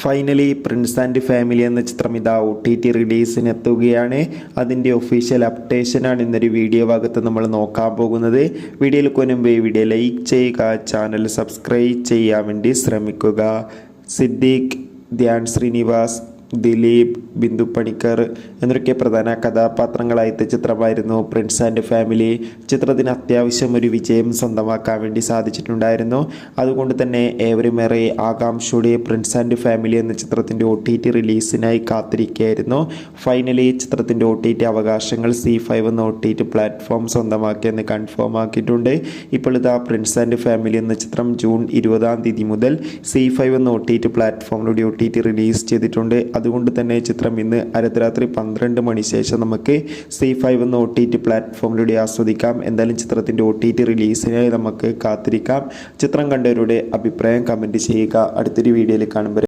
Finally Prince and family എന്ന ചിത്രം ഇതാ OTT റിലീസിന് എത്തുകയാണ്. അതിൻ്റെ ഒഫീഷ്യൽ അപ്ഡേഷനാണ് ഇന്നൊരു വീഡിയോ ഭാഗത്ത് നമ്മൾ നോക്കാൻ പോകുന്നത്. വീഡിയോയിൽ മുൻപ് വീഡിയോ ലൈക്ക് ചെയ്യുക, ചാനൽ സബ്സ്ക്രൈബ് ചെയ്യാൻ വേണ്ടി ശ്രമിക്കുക. സിദ്ദീഖ്, ധ്യാൻ ശ്രീനിവാസ്, ദിലീപ്, ബിന്ദു പണിക്കർ എന്നൊക്കെ പ്രധാന കഥാപാത്രങ്ങളായിട്ട് ചിത്രമായിരുന്നു പ്രിൻസ് ആൻഡ് ഫാമിലി. ചിത്രത്തിന് അത്യാവശ്യം ഒരു വിജയം സ്വന്തമാക്കാൻ വേണ്ടി സാധിച്ചിട്ടുണ്ടായിരുന്നു. അതുകൊണ്ട് തന്നെ ഏവരുമേറെ ആകാംക്ഷയോടെ പ്രിൻസ് ആൻഡ് ഫാമിലി എന്ന ചിത്രത്തിൻ്റെ OTT റിലീസിനായി കാത്തിരിക്കുകയായിരുന്നു. ഫൈനലി ചിത്രത്തിൻ്റെ OTT അവകാശങ്ങൾ C5 എന്ന OTT പ്ലാറ്റ്ഫോം സ്വന്തമാക്കിയെന്ന് കൺഫേം ആക്കിയിട്ടുണ്ട്. ഇപ്പോൾ ഇതാ പ്രിൻസ് ആൻഡ് ഫാമിലി എന്ന ചിത്രം ജൂൺ 20 മുതൽ C5 എന്ന OTT പ്ലാറ്റ്ഫോമിലൂടെ OTT റിലീസ് ചെയ്തിട്ടുണ്ട്. അതുകൊണ്ട് തന്നെ ചിത്രം ഇന്ന് അർദ്ധരാത്രി 12 മണി ശേഷം നമുക്ക് C5 എന്ന OTT പ്ലാറ്റ്ഫോമിലൂടെ ആസ്വദിക്കാം. എന്തായാലും ചിത്രത്തിൻ്റെ OTT റിലീസിനായി നമുക്ക് കാത്തിരിക്കാം. ചിത്രം കണ്ടവരുടെ അഭിപ്രായം കമൻറ്റ് ചെയ്യുക. അടുത്തൊരു വീഡിയോയിൽ കാണുമ്പോൾ